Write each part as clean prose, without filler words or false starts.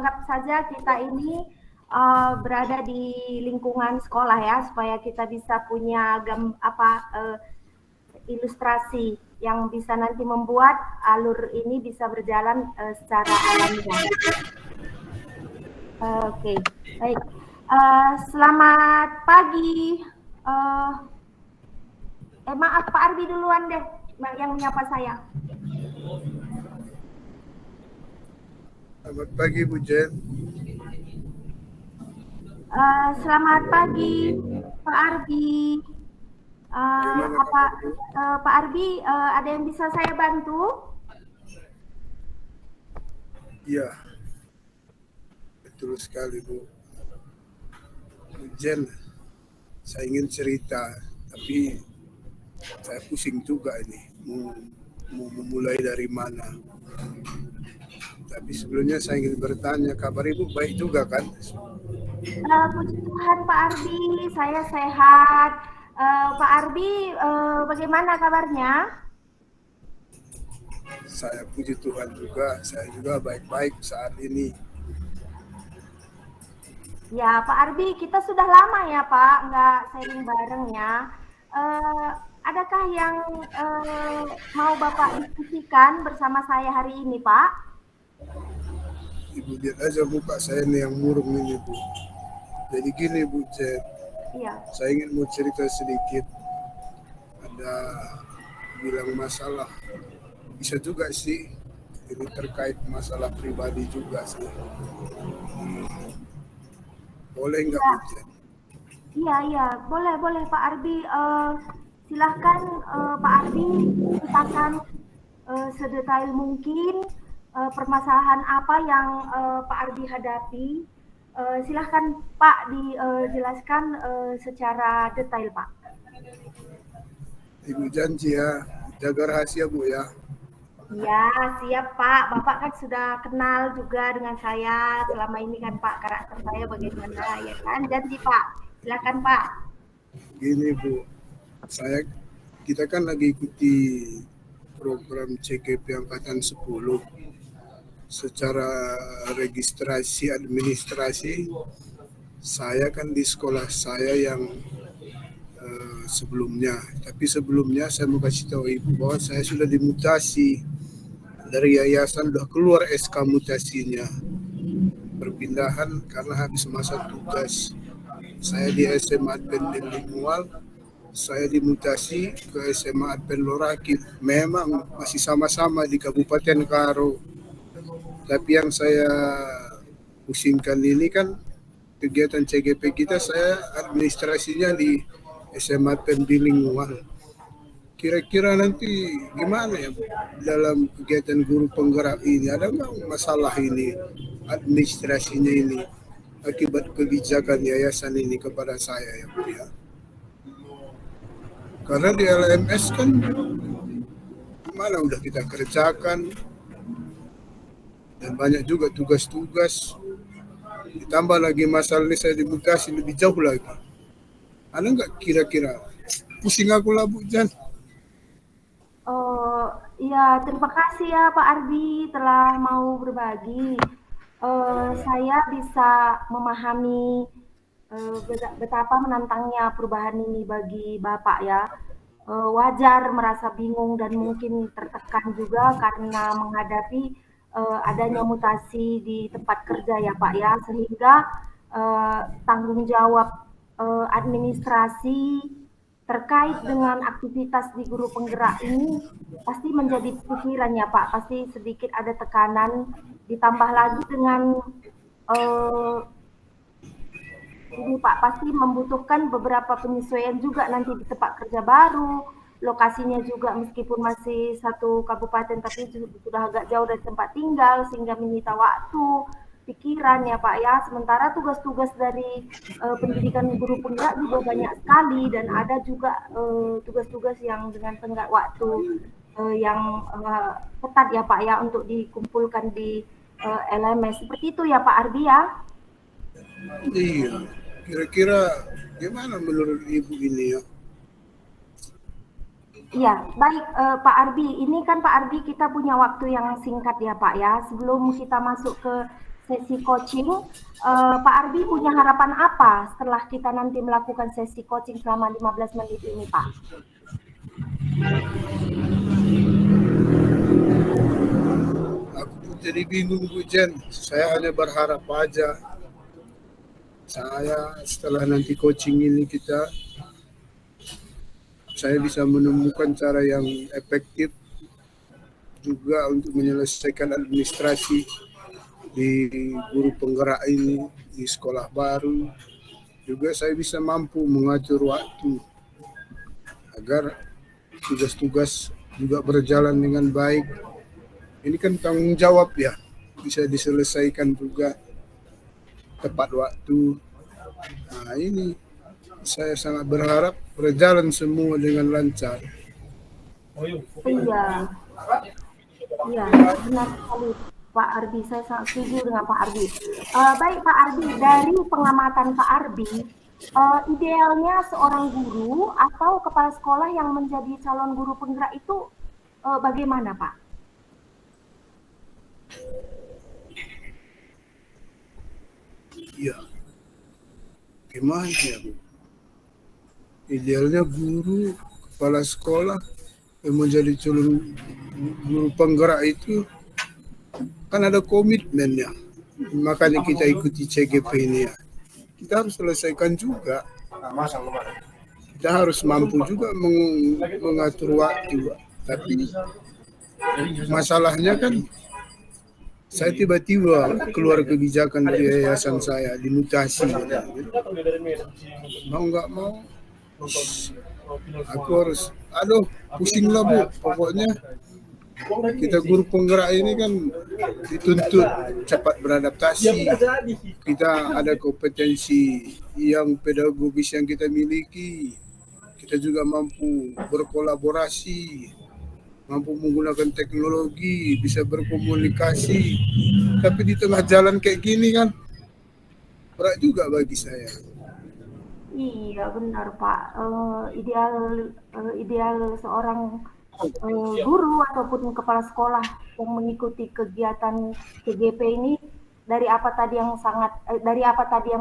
anggap saja kita ini berada di lingkungan sekolah ya, supaya kita bisa punya ilustrasi yang bisa nanti membuat alur ini bisa berjalan secara alamiah. Oke, baik. Selamat pagi. Maaf, Pak Arbi duluan deh yang menyapa saya. Selamat pagi, Bu Jen. Selamat pagi, Pak Arbi. Pak Arbi, ada yang bisa saya bantu? Iya, betul sekali, Bu. Bu Jen, saya ingin cerita, tapi saya pusing juga ini. Mau memulai dari mana? Tapi sebelumnya saya ingin bertanya, kabar Ibu baik juga kan? Puji Tuhan, Pak Arbi, saya sehat. Pak Arbi, bagaimana kabarnya? Saya puji Tuhan juga, saya juga baik-baik saat ini. Ya, Pak Arbi, kita sudah lama ya Pak, nggak sharing bareng ya. Adakah yang mau Bapak diskusikan bersama saya hari ini, Pak? Ibu lihat aja muka saya ini yang murung ini, Bu. Jadi gini, Bu Jen. Iya. Saya ingin mau cerita sedikit. Ada bilang masalah. Bisa juga sih. Ini terkait masalah pribadi juga sih. Boleh nggak, Bu Jen? Iya, boleh Pak Arbi. Silahkan Pak Arbi ceritakan sedetail mungkin permasalahan apa yang Pak Arbi hadapi. Silahkan Pak dijelaskan secara detail, Pak. Ibu janji ya, jaga rahasia Bu ya. Iya, siap Pak. Bapak kan sudah kenal juga dengan saya selama ini kan Pak, karakter saya bagaimana ya kan. Janji Pak, silakan Pak. Gini Bu, kita kan lagi ikuti program CGP Angkatan 10. Secara registrasi administrasi, saya kan di sekolah saya yang sebelumnya. Tapi sebelumnya saya mau kasih tahu Ibu bahwa saya sudah dimutasi dari yayasan, sudah keluar SK mutasinya. Perpindahan karena habis masa tugas. Saya di SMA Advent Lingual, saya dimutasi ke SMA Advent Lorakit. Memang masih sama-sama di Kabupaten Karo. Tapi yang saya pusingkan ini kan kegiatan CGP kita, saya administrasinya di SMA Advent Bilingual. Kira-kira nanti gimana ya dalam kegiatan guru penggerak ini? Ada nggak masalah ini administrasinya ini akibat kebijakan yayasan ini kepada saya ya Bu ya? Karena di LMS kan gimana udah kita kerjakan dan banyak juga tugas-tugas, ditambah lagi masalah ini saya dimutasi lebih jauh lagi. Ada nggak kira-kira? Pusing aku lah Bu Jan. Oh iya, terima kasih ya Pak Arbi telah mau berbagi. Saya bisa memahami betapa menantangnya perubahan ini bagi Bapak ya. Wajar merasa bingung dan mungkin tertekan juga karena menghadapi adanya mutasi di tempat kerja ya Pak ya, sehingga tanggung jawab administrasi terkait dengan aktivitas di guru penggerak ini pasti menjadi pikiran ya Pak, pasti sedikit ada tekanan, ditambah lagi dengan ini Pak, pasti membutuhkan beberapa penyesuaian juga nanti di tempat kerja baru, lokasinya juga meskipun masih satu kabupaten tapi sudah agak jauh dari tempat tinggal sehingga menyita waktu, pikiran ya Pak ya. Sementara tugas-tugas dari pendidikan guru penggerak juga banyak sekali dan ada juga tugas-tugas yang dengan tenggat waktu yang ketat ya Pak ya untuk dikumpulkan di LMS. Seperti itu ya Pak Arbi ya. Iya. Kira-kira gimana menurut Ibu ini ya? Iya, baik Pak Arbi. Ini kan Pak Arbi kita punya waktu yang singkat ya Pak ya. Sebelum kita masuk ke sesi coaching, Pak Arbi punya harapan apa setelah kita nanti melakukan sesi coaching selama 15 menit ini, Pak? Aku pun jadi bingung Bu Jen. Saya hanya berharap aja setelah nanti coaching ini saya bisa menemukan cara yang efektif juga untuk menyelesaikan administrasi di guru penggerak ini di sekolah baru. Juga saya bisa mampu mengatur waktu agar tugas-tugas juga berjalan dengan baik. Ini kan tanggung jawab ya, bisa diselesaikan juga tepat waktu. Nah ini saya sangat berharap berjalan semua dengan lancar. Iya, iya, benar sekali Pak Arbi. Saya sangat setuju dengan Pak Arbi. Baik Pak Arbi, dari pengamatan Pak Arbi, idealnya seorang guru atau kepala sekolah yang menjadi calon guru penggerak itu bagaimana Pak? Iya, gimana ya Bu? Idealnya guru, kepala sekolah yang menjadi calon guru penggerak itu kan ada komitmennya. Makanya kita ikuti CGP ini ya. Kita harus selesaikan juga. Kita harus mampu juga mengatur waktu. Tapi masalahnya kan saya tiba-tiba keluar kebijakan dari yayasan saya, dimutasi. Mau nggak mau, aku harus, pusing lah Bu. Pokoknya kita guru penggerak ini kan dituntut cepat beradaptasi. Kita ada kompetensi yang pedagogis yang kita miliki. Kita juga mampu berkolaborasi, mampu menggunakan teknologi, bisa berkomunikasi. Tapi di tengah jalan kayak gini kan berat juga bagi saya. Iya benar Pak. Ideal seorang guru ataupun kepala sekolah yang mengikuti kegiatan CGP ini dari apa tadi yang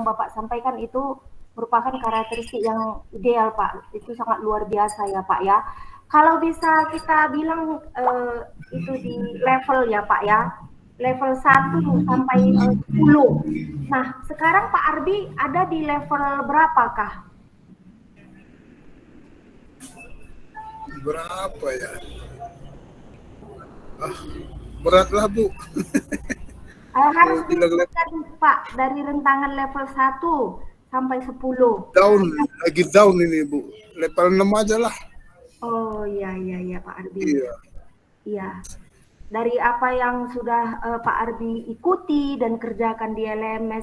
Bapak sampaikan itu merupakan karakteristik yang ideal Pak. Itu sangat luar biasa ya Pak ya. Kalau bisa kita bilang itu di level ya Pak ya. Level 1 sampai 10. Nah, sekarang Pak Arbi ada di level berapakah? Berapa ya? Beratlah Bu. Harus disebutkan Pak dari rentangan level 1 sampai 10. Lagi down ini Bu. Level 6 aja lah. Oh iya Pak Arbi. Iya. Iya. Dari apa yang sudah Pak Arbi ikuti dan kerjakan di LMS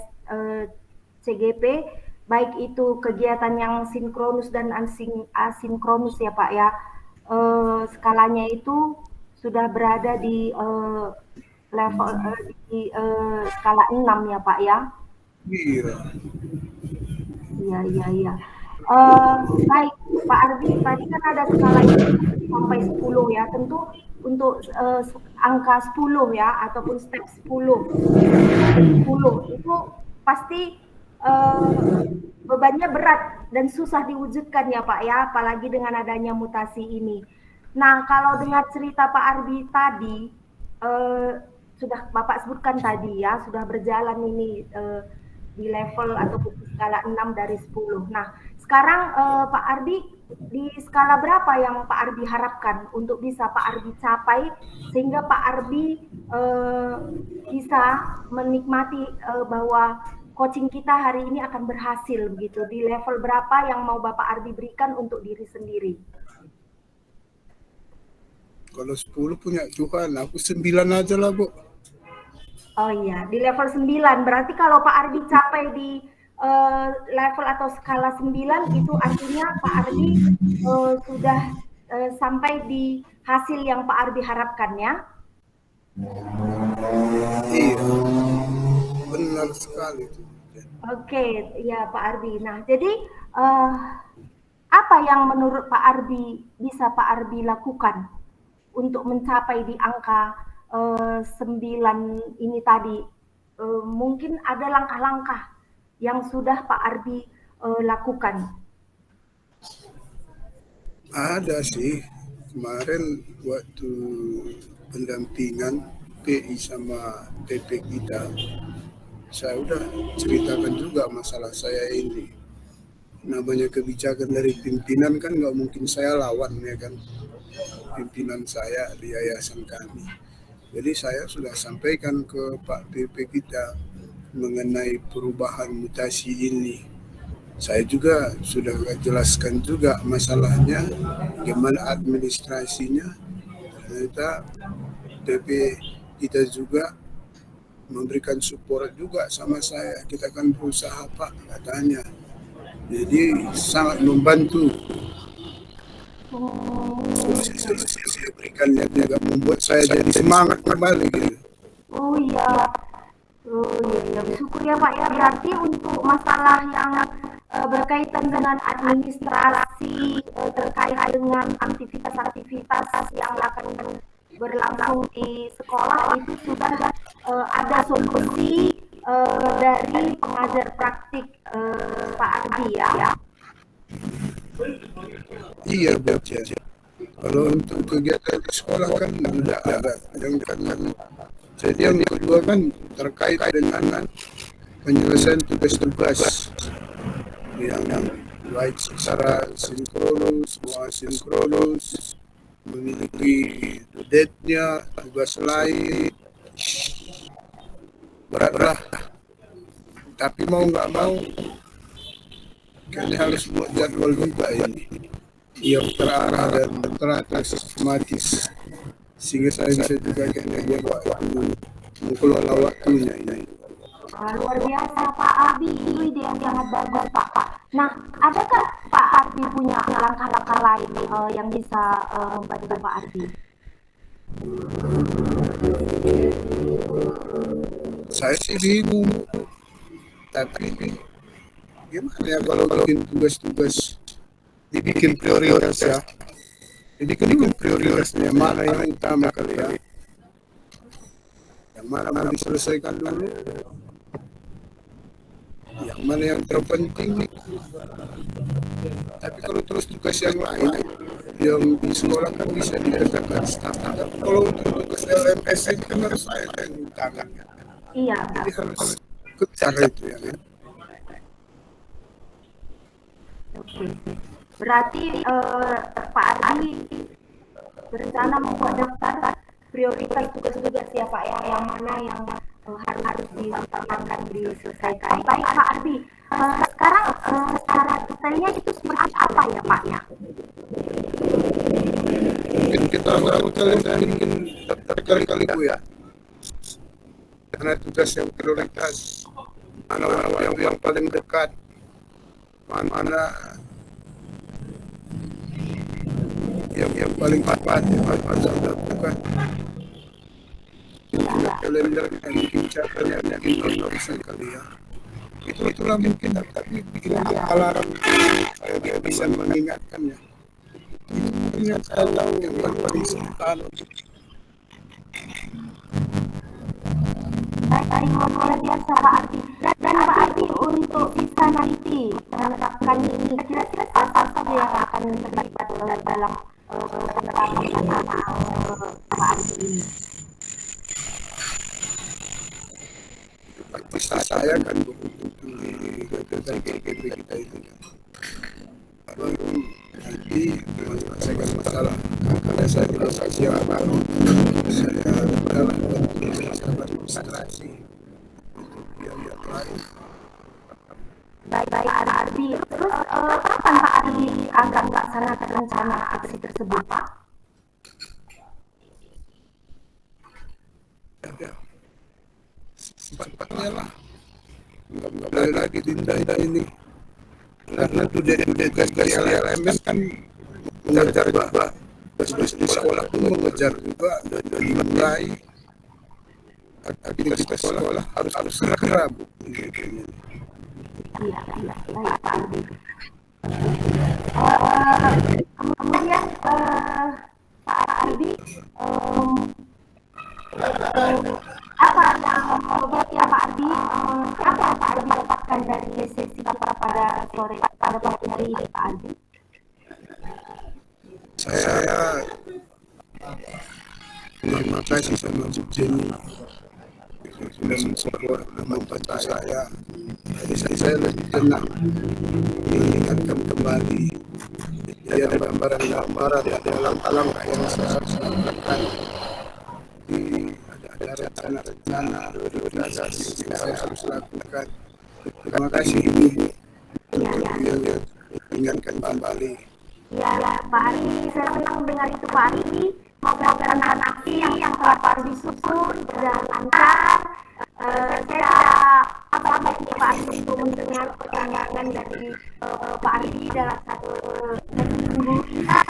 CGP, baik itu kegiatan yang sinkronus dan asinkronus ya Pak ya, skalanya itu sudah berada di level di skala 6 ya Pak ya. Iya. Iya. Baik Pak Arbi, tadi kan ada skala sampai 10 ya, tentu untuk angka 10 ya ataupun step 10 itu pasti bebannya berat dan susah diwujudkan ya Pak ya, apalagi dengan adanya mutasi ini. Nah kalau dengar cerita Pak Arbi tadi sudah Bapak sebutkan tadi ya, sudah berjalan ini di level ataupun di skala 6 dari 10. Nah sekarang Pak Arbi di skala berapa yang Pak Arbi harapkan untuk bisa Pak Arbi capai sehingga Pak Arbi bisa menikmati bahwa coaching kita hari ini akan berhasil begitu. Di level berapa yang mau Bapak Arbi berikan untuk diri sendiri? Kalau 10 punya Tuhan, aku 9 aja lah Bu. Oh iya, di level 9. Berarti kalau Pak Arbi capai di level atau skala 9 itu artinya Pak Arbi sudah sampai di hasil yang Pak Arbi harapkan ya? Iya, benar sekali. Oke, ya Pak Arbi. Nah, jadi apa yang menurut Pak Arbi bisa Pak Arbi lakukan untuk mencapai di angka 9 ini tadi mungkin ada langkah-langkah yang sudah Pak Arbi lakukan? Ada sih, kemarin waktu pendampingan PI sama TP kita, saya udah ceritakan juga masalah saya ini. Namanya kebijakan dari pimpinan kan nggak mungkin saya lawan ya kan, pimpinan saya di yayasan kami. Jadi saya sudah sampaikan ke Pak PP kita mengenai perubahan mutasi ini. Saya juga sudah jelaskan juga masalahnya, bagaimana administrasinya. Ternyata TP kita juga memberikan support juga sama saya. Kita kan berusaha Pak, katanya. Jadi sangat membantu. Solusi-solusi yang saya berikan yang juga membuat saya jadi semangat kembali gitu. Oh iya, bersyukur ya Pak ya. Berarti untuk masalah yang berkaitan dengan administrasi terkait dengan aktivitas-aktivitas yang akan berlangsung di sekolah itu sudah ada solusi dari pengajar praktik Pak Ardi ya. Iya baca. Kalau untuk kegiatan di sekolah kan tidak ada. Yang kan, jadi yang kedua kan terkait dengan penyelesaian tugas-tugas yang baik secara sinkronus, asinkronus, memiliki date-nya, tugas lain, berat-berat. Tapi mau nggak mau, kayaknya harus buat jadwal juga ini yang terarah dan teratur sistematis, sehingga saya bisa juga kayaknya waktu mengelola waktunya ini. Luar biasa Pak Ardi, itu ide yang sangat bagus Pak. Nah, adakah Pak Ardi punya langkah-langkah lain yang bisa membantu Pak Ardi? Saya sih bingung, tapi gimana ya kalau bikin tugas-tugas dibikin prioritas ya. Jadi bikin prioritasnya mana yang utama kali ya, yang mana mau diselesaikan dulu, yang mana yang terpenting. Tapi kalau terus tugas yang lain yang di sekolah kan bisa dikerjakan staf. Kalau untuk tugas LMS itu kan harus saya yang utama. Iya. Jadi harus kejar itu ya kan. Oke. Berarti Pak Ardi berencana membuat daftar prioritas tugas-tugas ya Pak ya, yang mana yang harus diutamakan diselesaikan. Baik Pak Ardi, sekarang secara detailnya itu seperti apa ya Pak ya? Mungkin kita bikin daftar kali-kali Bu ya, karena tugas yang prioritas, mana yang paling dekat, mana yang paling tepat yang harus dilakukan. Punya kalender yang bikin catatan yang bisa kali ya. Itulah mungkin, tapi bikin alarm supaya dia bisa mengingatkannya. Itu mungkin yang saya tahu yang paling sederhana. Baik, luar biasa Pak Ardi. Dan Pak Ardi untuk bisa nanti menerapkan ini, kira-kira apa saja yang akan terlibat dalam penerapan Pak Ardi ini? Bisa saya kan di kegiatan kita itu baru nanti menyelesaikan masalah karena saya tidak siapa saya adalah administrasi yang lain. Baik Pak Ardi, terus kapan Pak Ardi akan melaksanakan rencana aksi tersebut Pak? Ya, sempatnya lah, nggak boleh lagi tindak ini karena tugas LMS kan mengejar juga, tugas di sekolah pun mengejar juga dan mulai aktivitas sekolah harus segera Bu. Iya, baik Pak Ardi. Kemudian Pak Ardi, apa yang berarti ya Pak Ardi, apa yang Pak Ardi dapatkan dari sesi kita pada sore pada pagi hari ini Pak Ardi? Saya terima kasih sama Bu Jenny sudah mensupport dan membantu saya. Jadi saya lebih tenang mengingatkan kembali dia ada gambaran-gambaran dalam langkah yang saya harus lakukan. Ada rencana-rencana prioritas yang saya harus lakukan. Terima kasih Ibu yang ingatkan kembali. Ya, Pak Ardi, saya senang mendengar itu Pak Ardi. Semoga aksi yang telah Pak Ardi susun berjalan lancar. Saya apa ini Pak Ardi untuk mendengar perkembangan dari Pak Ardi dalam satu minggu kita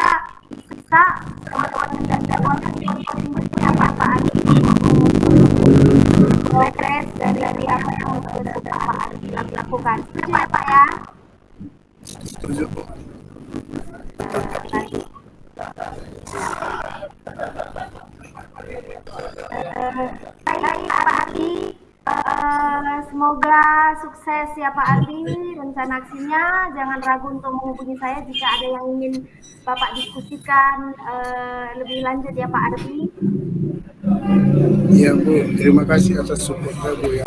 bisa teman-teman dan jadwalkan berikutnya Pak Ardi progres dari apa yang sudah Pak Ardi lakukan. Setuju ya Pak ya? Setuju. Baik Pak Ardi, semoga sukses ya Pak Ardi rencana aksinya. Jangan ragu untuk menghubungi saya jika ada yang ingin Bapak diskusikan lebih lanjut ya Pak Ardi. Iya Bu, terima kasih atas supportnya Bu ya.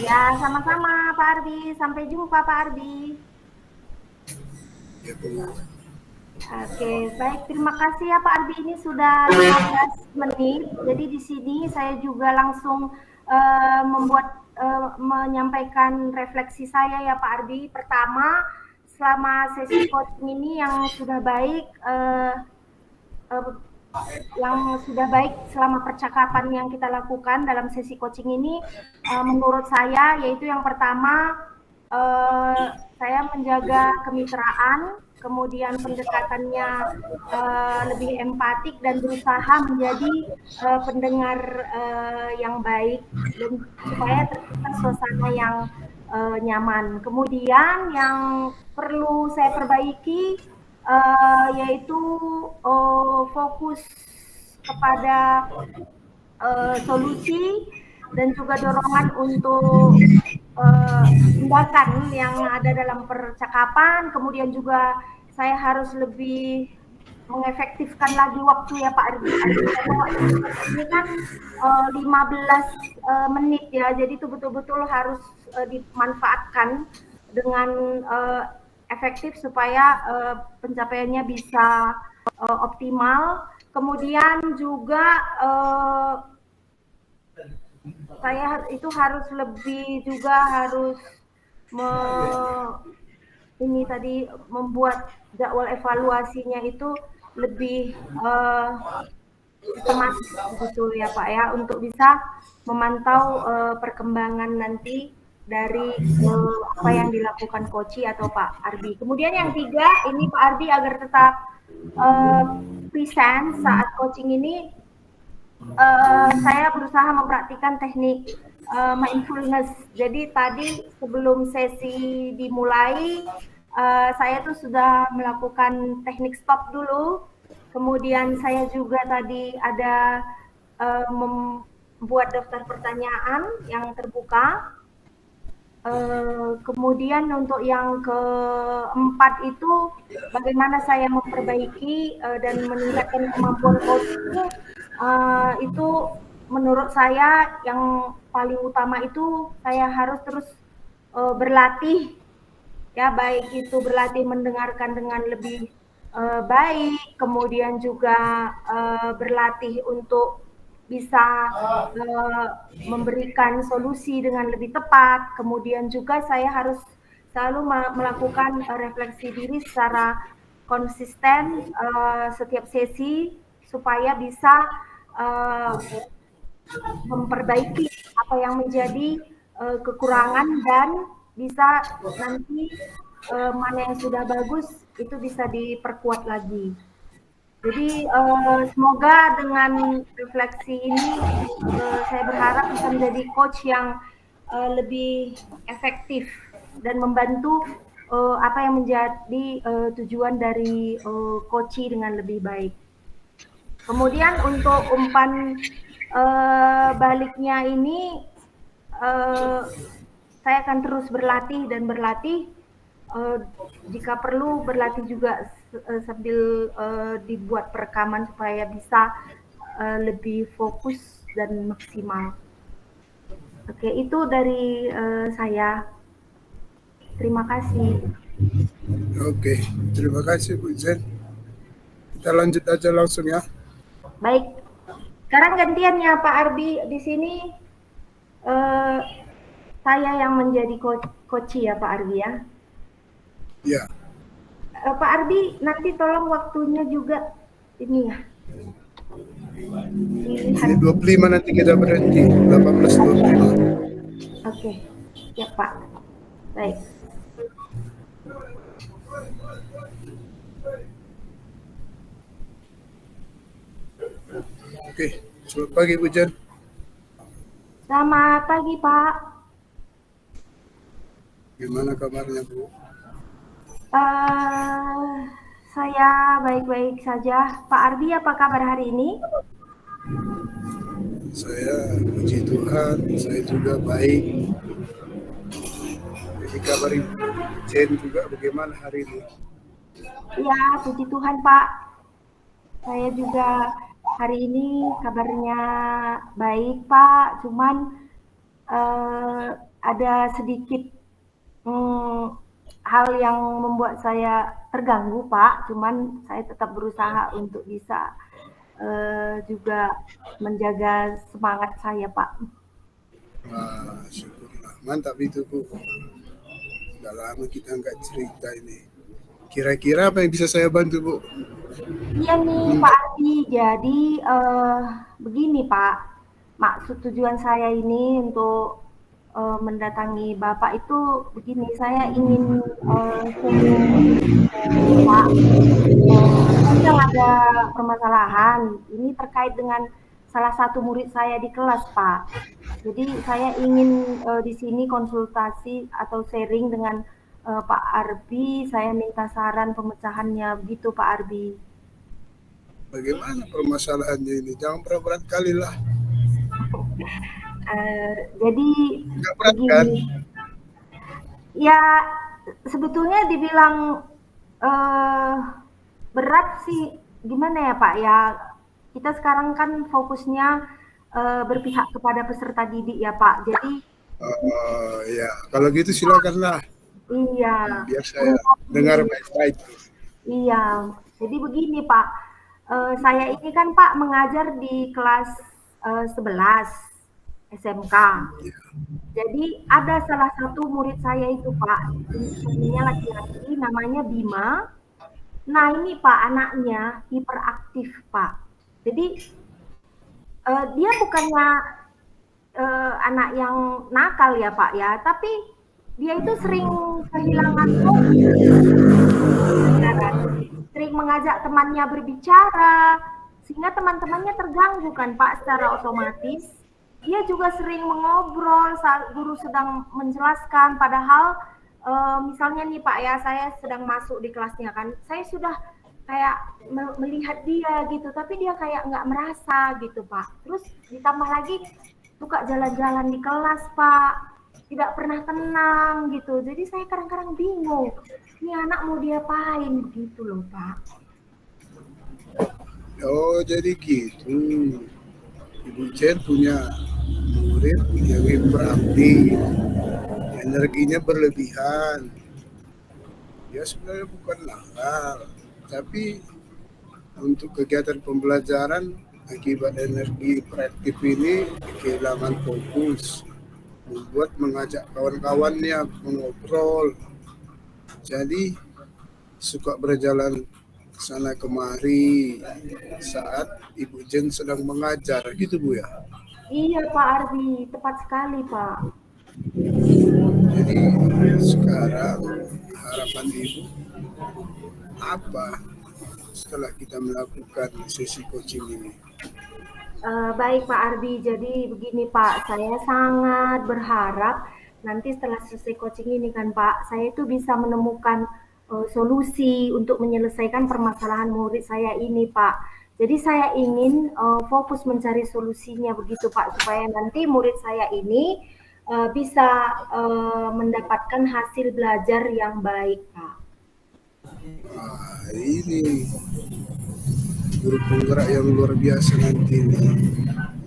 Ya sama-sama Pak Ardi, sampai jumpa Pak Ardi. Ya Bu. Oke, baik. Terima kasih ya Pak Ardi. Ini sudah 15 menit. Jadi di sini saya juga langsung menyampaikan refleksi saya ya Pak Ardi. Pertama, selama sesi coaching ini yang sudah baik, selama percakapan yang kita lakukan dalam sesi coaching ini, menurut saya yaitu yang pertama, saya menjaga kemitraan, kemudian pendekatannya lebih empatik dan berusaha menjadi pendengar yang baik dan supaya tercipta suasana yang nyaman. Kemudian yang perlu saya perbaiki yaitu fokus kepada solusi dan juga dorongan untuk tindakan yang ada dalam percakapan. Kemudian juga saya harus lebih mengefektifkan lagi waktu ya Pak Ardi. Ini kan 15 menit ya, jadi itu betul-betul harus dimanfaatkan dengan efektif supaya pencapaiannya bisa optimal. Kemudian juga saya itu harus lebih juga harus membuat jadwal evaluasinya itu lebih sistematis gitu ya Pak ya, untuk bisa memantau perkembangan nanti dari apa yang dilakukan Koci atau Pak Ardi. Kemudian yang tiga, ini Pak Ardi agar tetap present saat coaching ini, saya berusaha mempraktikkan teknik mindfulness. Jadi tadi sebelum sesi dimulai, saya tuh sudah melakukan teknik stop dulu. Kemudian saya juga tadi ada membuat daftar pertanyaan yang terbuka. Kemudian untuk yang keempat itu bagaimana saya memperbaiki dan meningkatkan kemampuan coaching. Itu menurut saya yang paling utama itu saya harus terus berlatih ya, baik itu berlatih mendengarkan dengan lebih baik, kemudian juga berlatih untuk bisa memberikan solusi dengan lebih tepat. Kemudian juga saya harus selalu melakukan refleksi diri secara konsisten setiap sesi supaya bisa memperbaiki apa yang menjadi kekurangan dan bisa nanti mana yang sudah bagus itu bisa diperkuat lagi. Jadi semoga dengan refleksi ini saya berharap bisa menjadi coach yang lebih efektif dan membantu apa yang menjadi tujuan dari coaching dengan lebih baik. Kemudian untuk umpan baliknya ini saya akan terus berlatih dan berlatih. Jika perlu berlatih juga sambil dibuat perekaman supaya bisa lebih fokus dan maksimal. Oke, itu dari saya. Terima kasih. Oke, terima kasih Bu Jen. Kita lanjut aja langsung ya. Baik, sekarang gantiannya Pak Arbi di sini. Saya yang menjadi coach ya Pak Arbi ya. Ya. Pak Arbi nanti tolong waktunya juga ini ya. Ini 25 nanti kita berhenti, 18.25. Oke, ya Pak. Baik. Oke, selamat pagi Bu Jen. Selamat pagi Pak. Gimana kabarnya Bu? Saya baik-baik saja. Pak Arbi apa kabar hari ini? Saya puji Tuhan, saya juga baik. Jadi kabar Ibu Jen juga bagaimana hari ini? Ya, puji Tuhan Pak. Saya juga hari ini kabarnya baik Pak. Cuman ada sedikit hal yang membuat saya terganggu Pak. Cuman saya tetap berusaha untuk bisa juga menjaga semangat saya Pak. Wah, syukurlah. Mantap itu Bu. Udah lama kita nggak cerita ini. Kira-kira apa yang bisa saya bantu Bu? Iya nih Pak Ardi, jadi begini Pak, maksud tujuan saya ini untuk mendatangi Bapak itu begini, saya ingin Pak, sedang ada permasalahan, ini terkait dengan salah satu murid saya di kelas Pak. Jadi saya ingin di sini konsultasi atau sharing dengan Pak Arbi, saya minta saran pemecahannya begitu Pak Arbi. Bagaimana permasalahannya ini? Jangan berat-berat kali lah. Jadi Nggak berat kan? begini, ya sebetulnya dibilang berat sih gimana ya Pak ya, kita sekarang kan fokusnya berpihak kepada peserta didik ya Pak, jadi Ya, kalau gitu silakanlah. iya, Biar saya dengar baik-baik. iya, jadi begini Pak, saya ini kan Pak mengajar di kelas 11 SMK. Jadi ada salah satu murid saya itu Pak, inisialnya laki-laki namanya Bima. Nah ini Pak anaknya hiperaktif Pak. Jadi dia bukannya anak yang nakal ya Pak ya, tapi dia itu sering kehilangan fokus, sering mengajak temannya berbicara, sehingga teman-temannya terganggu kan Pak secara otomatis. Dia juga sering mengobrol saat guru sedang menjelaskan, padahal misalnya nih Pak ya, saya sedang masuk di kelasnya kan, saya sudah kayak melihat dia gitu, tapi dia kayak nggak merasa gitu Pak. Terus ditambah lagi suka jalan-jalan di kelas Pak, tidak pernah tenang gitu. Jadi saya kadang-kadang bingung, ini anak mau diapain gitu loh Pak. Oh, jadi gitu. Ibu Jen punya murid yang hiperaktif, energinya berlebihan. Ya sebenarnya bukan nakal, tapi untuk kegiatan pembelajaran akibat energi hiperaktif ini kehilangan fokus, membuat mengajak kawan-kawannya mengobrol. Jadi suka berjalan sana kemari saat Ibu Jen sedang mengajar, gitu Bu ya. Iya Pak Ardi, tepat sekali Pak. Jadi sekarang harapan Ibu apa setelah kita melakukan sesi coaching ini? Baik Pak Ardi, jadi begini Pak, saya sangat berharap nanti setelah selesai coaching ini kan Pak, saya itu bisa menemukan solusi untuk menyelesaikan permasalahan murid saya ini Pak. Jadi saya ingin fokus mencari solusinya begitu Pak, supaya nanti murid saya ini bisa mendapatkan hasil belajar yang baik Pak. Ini guru penggerak yang luar biasa nanti ini,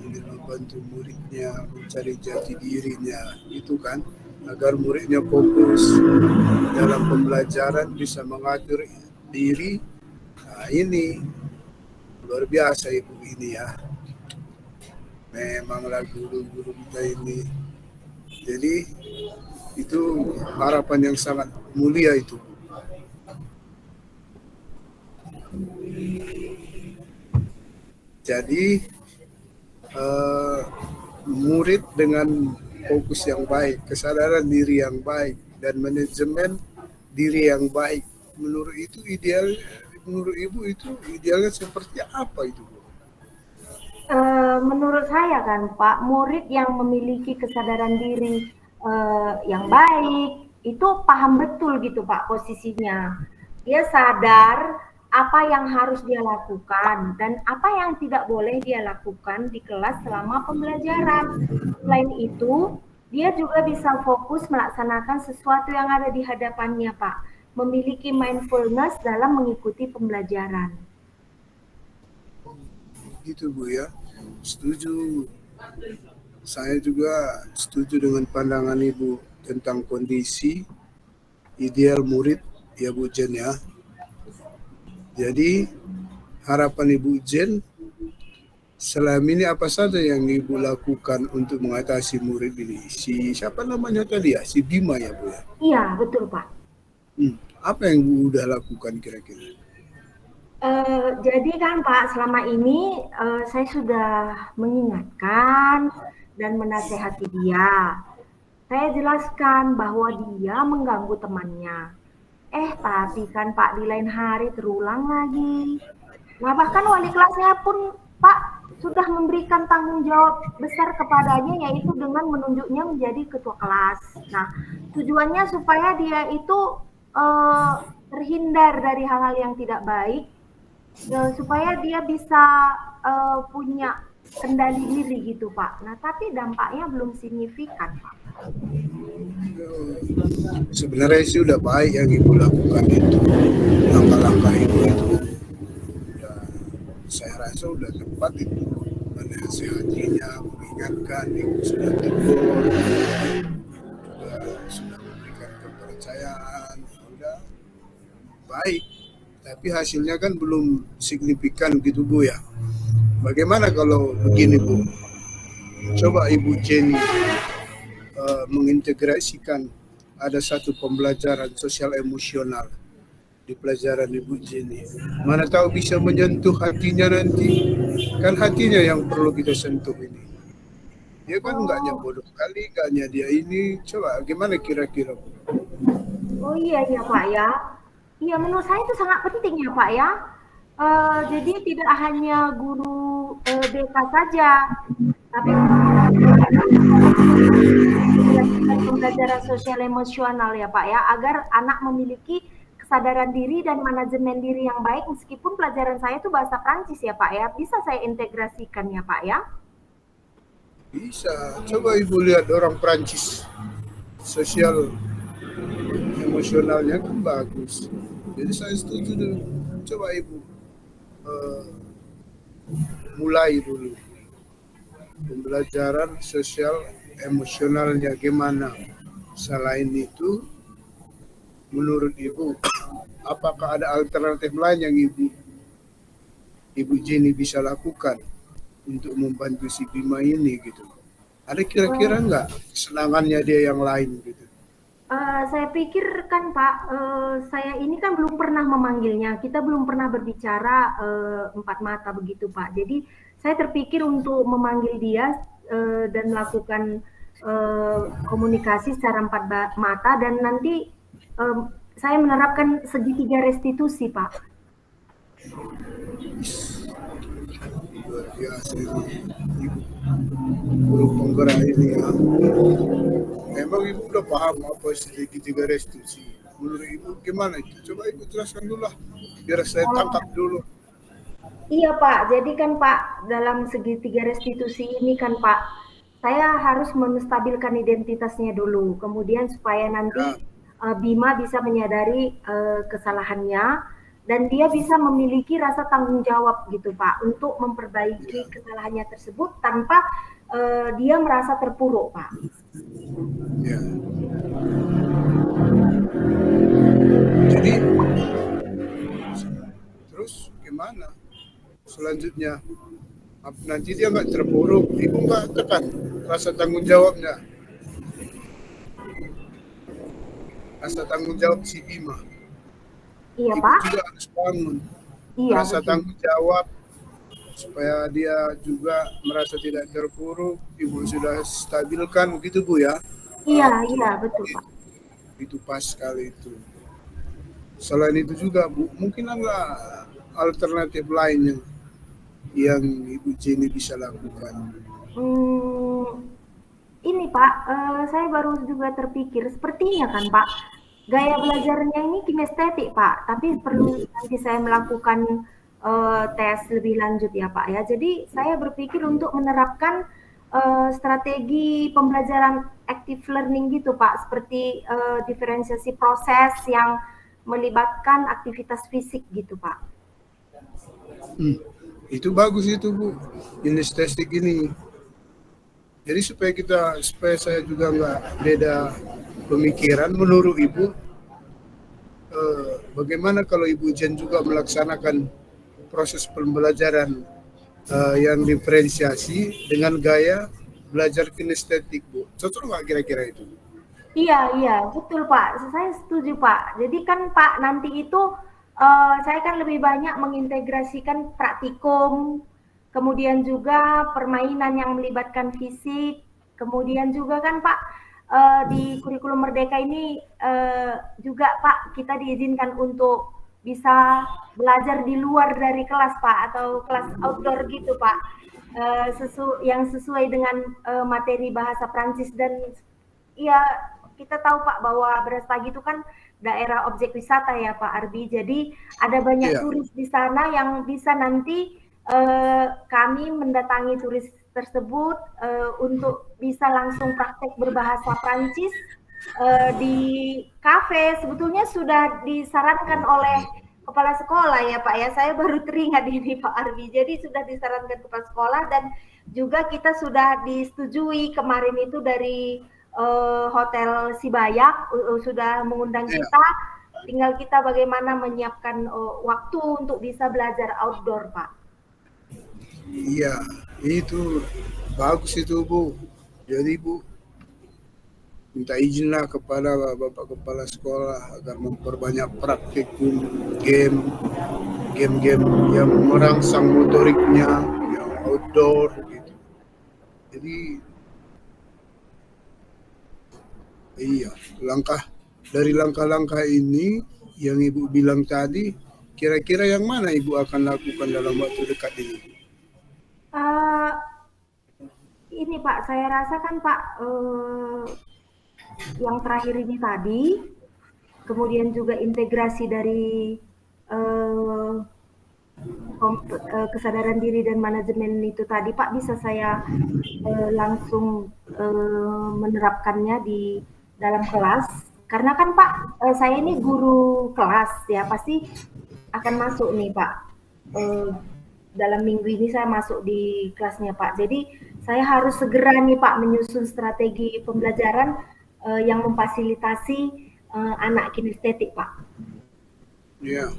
ingin membantu muridnya mencari jati dirinya, itu kan, agar muridnya fokus dalam pembelajaran, bisa mengatur diri. Nah, ini luar biasa ibu ini ya, memanglah guru-guru kita ini. Jadi itu harapan yang sangat mulia itu. Jadi murid dengan fokus yang baik, kesadaran diri yang baik, dan manajemen diri yang baik, menurut itu ideal, menurut ibu itu idealnya seperti apa itu? Menurut saya kan Pak, murid yang memiliki kesadaran diri yang baik itu paham betul gitu Pak posisinya. Dia sadar apa yang harus dia lakukan dan apa yang tidak boleh dia lakukan di kelas selama pembelajaran. Selain itu, dia juga bisa fokus melaksanakan sesuatu yang ada di hadapannya Pak. Memiliki mindfulness dalam mengikuti pembelajaran. Gitu Bu ya, setuju. Saya juga setuju dengan pandangan Ibu tentang kondisi ideal murid ya Bu Jen ya. Jadi harapan Ibu Jen selama ini apa saja yang Ibu lakukan untuk mengatasi murid ini? Si siapa namanya tadi ya? Si Bima ya Bu ya? Iya, betul Pak. Apa yang Ibu udah lakukan kira-kira? Jadi kan Pak, selama ini saya sudah mengingatkan dan menasehati dia. Saya jelaskan bahwa dia mengganggu temannya. Tapi kan Pak, di lain hari terulang lagi. Nah, bahkan wali kelasnya pun Pak sudah memberikan tanggung jawab besar kepadanya, yaitu dengan menunjuknya menjadi ketua kelas. Nah, tujuannya supaya dia itu terhindar dari hal-hal yang tidak baik, supaya dia bisa punya kendali diri gitu Pak. Nah, tapi dampaknya belum signifikan Pak. Sebenarnya sih udah baik yang Ibu lakukan itu, langkah-langkah Ibu itu. Saya rasa udah tepat itu, menasihatinya, mengingatkan, Ibu sudah tegur, juga sudah memberikan kepercayaan, udah baik. Tapi hasilnya kan belum signifikan gitu Bu ya. Bagaimana kalau begini Bu? Coba Ibu Jenny mengintegrasikan ada satu pembelajaran sosial emosional di pelajaran Ibu Jenny. Mana tahu bisa menyentuh hatinya nanti. Kan hatinya yang perlu kita sentuh ini. Dia kan enggaknya bodoh kali, enggaknya dia ini. Coba gimana kira-kira Bu? Oh iya Pak ya. Iya, menurut saya itu sangat penting ya Pak ya. Jadi tidak hanya guru BK saja, tapi pembelajaran sosial emosional ya Pak ya, agar anak memiliki kesadaran diri dan manajemen diri yang baik, meskipun pelajaran saya itu bahasa Prancis ya Pak ya. Bisa saya integrasikan ya Pak ya? Bisa. Coba Ibu lihat orang Prancis. Sosial emosionalnya kan bagus. Jadi saya setuju dulu. Coba Ibu mulai dulu pembelajaran sosial emosionalnya gimana. Selain itu, menurut Ibu, apakah ada alternatif lain yang Ibu Jenny bisa lakukan untuk membantu si Bima ini gitu? Ada kira-kira nggak kesenangannya dia yang lain gitu? Saya pikir kan Pak, saya ini kan belum pernah memanggilnya, kita belum pernah berbicara empat mata begitu Pak. Jadi saya terpikir untuk memanggil dia dan melakukan komunikasi secara empat mata, dan nanti saya menerapkan segitiga restitusi Pak. Luar biasa ini guru penggerak ini ya. Memang Ibu udah paham apa segitiga restitusi. Menurut Ibu gimana itu? Coba Ibu jelaskan dulu lah, biar saya tangkap dulu. Iya Pak, jadi kan Pak, dalam segitiga restitusi ini kan Pak, saya harus menstabilkan identitasnya dulu, kemudian supaya nanti Ya, Bima bisa menyadari kesalahannya dan dia bisa memiliki rasa tanggung jawab gitu Pak untuk memperbaiki ya, kesalahannya tersebut tanpa dia merasa terpuruk Pak. ya. Jadi terus gimana selanjutnya? Nanti dia nggak terpuruk, ibu nggak tekan rasa tanggung jawabnya, rasa tanggung jawab si Bima. Iya Ibu Pak, juga harus bangun iya rasa betul. tanggung jawab supaya dia juga merasa tidak terpuruk. Ibu sudah stabilkan begitu Bu ya. Iya, Betul iya betul sekali. Pak. Itu pas sekali itu. Selain itu juga Bu, mungkin ada alternatif lain yang Ibu Jenny bisa lakukan. Hmm, ini Pak, saya baru juga terpikir, sepertinya kan Pak, gaya belajarnya ini kinestetik Pak, tapi perlu nanti saya melakukan tes lebih lanjut ya Pak ya. Jadi saya berpikir untuk menerapkan strategi pembelajaran active learning gitu Pak, seperti diferensiasi proses yang melibatkan aktivitas fisik gitu Pak. Hmm, itu bagus itu Bu. Kinesthetik ini. Jadi supaya saya juga nggak beda pemikiran menurut Ibu, bagaimana kalau Ibu Jen juga melaksanakan proses pembelajaran yang diferensiasi dengan gaya belajar kinestetik Bu? Cocok nggak kira-kira itu? Iya iya, betul, Pak. Saya setuju, Pak. Jadi kan, Pak, nanti itu, saya kan lebih banyak mengintegrasikan praktikum, kemudian juga permainan yang melibatkan fisik, kemudian juga kan, Pak, di kurikulum Merdeka ini, juga, Pak, kita diizinkan untuk bisa belajar di luar dari kelas, Pak, atau kelas outdoor gitu, Pak. Yang sesuai dengan, materi bahasa Prancis dan iya, kita tahu Pak bahwa Brastagi itu kan daerah objek wisata ya Pak Arbi. Jadi ada banyak Iya, turis di sana yang bisa nanti kami mendatangi turis tersebut untuk bisa langsung praktek berbahasa Prancis di kafe. Sebetulnya sudah disarankan oleh kepala sekolah ya Pak ya. Saya baru teringat ini Pak Arbi. Jadi sudah disarankan kepala sekolah dan juga kita sudah disetujui kemarin itu dari Hotel Sibayak sudah mengundang iya, kita, tinggal kita bagaimana menyiapkan waktu untuk bisa belajar outdoor, Pak. iya, itu bagus itu Bu. Jadi Bu minta izinlah kepada Bapak Kepala Sekolah agar memperbanyak praktikum game, game-game yang merangsang motoriknya, yang outdoor gitu. Jadi iya, langkah-langkah ini yang Ibu bilang tadi, kira-kira yang mana Ibu akan lakukan dalam waktu dekat ini? Uh, ini Pak, saya rasa kan Pak, yang terakhir ini tadi, kemudian juga integrasi dari uh, kesadaran diri dan manajemen itu tadi Pak bisa saya langsung menerapkannya di dalam kelas karena kan Pak saya ini guru kelas ya pasti akan masuk nih Pak eh, dalam minggu ini saya masuk di kelasnya Pak jadi saya harus segera nih Pak menyusun strategi pembelajaran yang memfasilitasi anak kinestetik Pak. Ya,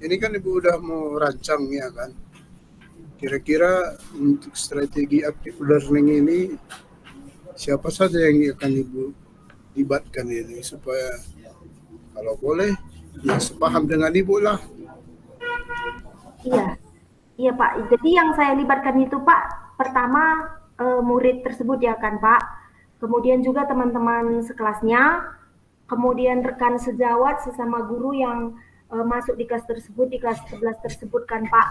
ini kan Ibu udah mau rancang ya kan? Kira-kira untuk strategi active learning ini siapa saja yang akan Ibu libatkan ini supaya kalau boleh ya sepaham dengan Ibu lah. Iya, iya Pak. Jadi yang saya libatkan itu Pak, pertama murid tersebut ya kan Pak, kemudian juga teman-teman sekelasnya, kemudian rekan sejawat sesama guru yang masuk di kelas tersebut, di kelas 11 tersebut kan Pak,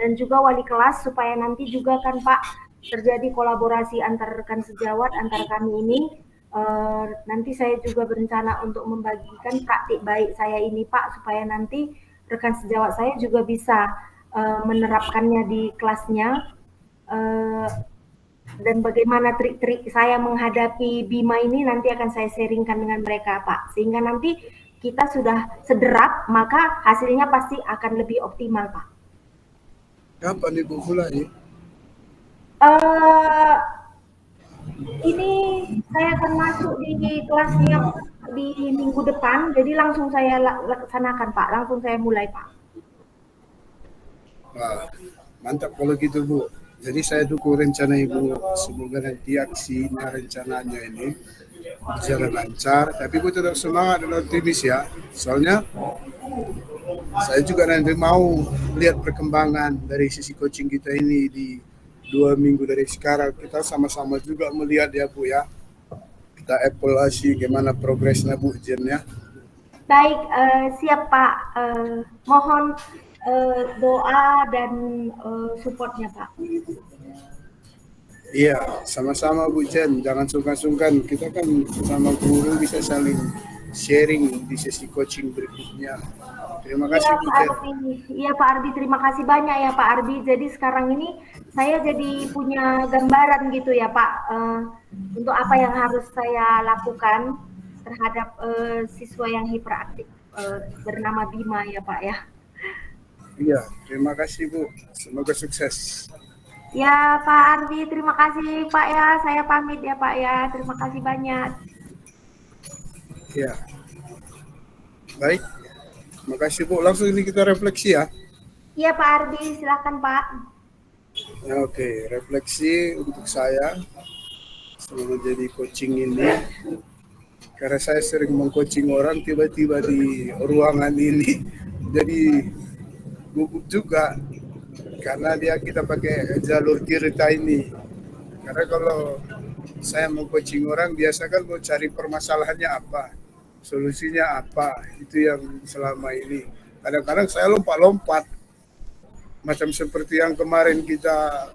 dan juga wali kelas supaya nanti juga kan Pak terjadi kolaborasi antar rekan sejawat antara kami ini. Nanti saya juga berencana untuk membagikan praktik baik saya ini Pak supaya nanti rekan sejawat saya juga bisa menerapkannya di kelasnya, dan bagaimana trik-trik saya menghadapi Bima ini nanti akan saya sharingkan dengan mereka, Pak. Sehingga nanti kita sudah sederap, maka hasilnya pasti akan lebih optimal, Pak. Kapan Ibu mulai? Uh, ini saya akan masuk di kelasnya di minggu depan, jadi langsung saya laksanakan, Pak. Langsung saya mulai, Pak. Wah, mantap kalau gitu Bu. Jadi saya dukung rencana Ibu. Semoga nanti aksinya rencananya ini berjalan lancar. Tapi Bu tetap semangat dan optimis ya. Soalnya saya juga nanti mau lihat perkembangan dari sisi coaching kita ini di 2 minggu dari sekarang. Kita sama-sama juga melihat ya Bu ya. Kita evaluasi gimana progresnya Bu Jen ya. Baik, siap Pak. Mohon doa dan supportnya Pak. Iya, sama-sama Bu Jen. Jangan sungkan-sungkan. Kita kan sama guru bisa saling sharing di sesi coaching berikutnya. Terima kasih Bu Jen. Iya Pak Arbi, terima kasih banyak ya Pak Arbi. Jadi sekarang ini saya jadi punya gambaran gitu ya Pak, untuk apa yang harus saya lakukan terhadap siswa yang hiperaktif bernama Bima ya Pak ya. Iya, terima kasih Bu. Semoga sukses. Ya Pak Arbi, terima kasih Pak ya. Saya pamit ya Pak ya. Terima kasih banyak. Ya, baik. Terima kasih Bu. Langsung ini kita refleksi ya. Iya Pak Arbi, silakan Pak. Ya, oke, refleksi untuk saya selama jadi coaching ini. Karena saya sering mengcoaching orang, tiba-tiba di ruangan ini jadi gugup juga. Karena kita pakai jalur cerita ini. Karena kalau saya mau coaching orang, biasa kan mau cari permasalahannya apa, solusinya apa, itu yang selama ini. Kadang-kadang saya lompat-lompat, macam seperti yang kemarin kita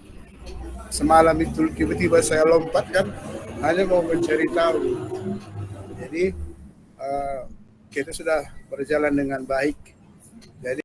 semalam itu, tiba-tiba saya lompat kan, hanya mau mencari tahu. Jadi kita sudah berjalan dengan baik. Jadi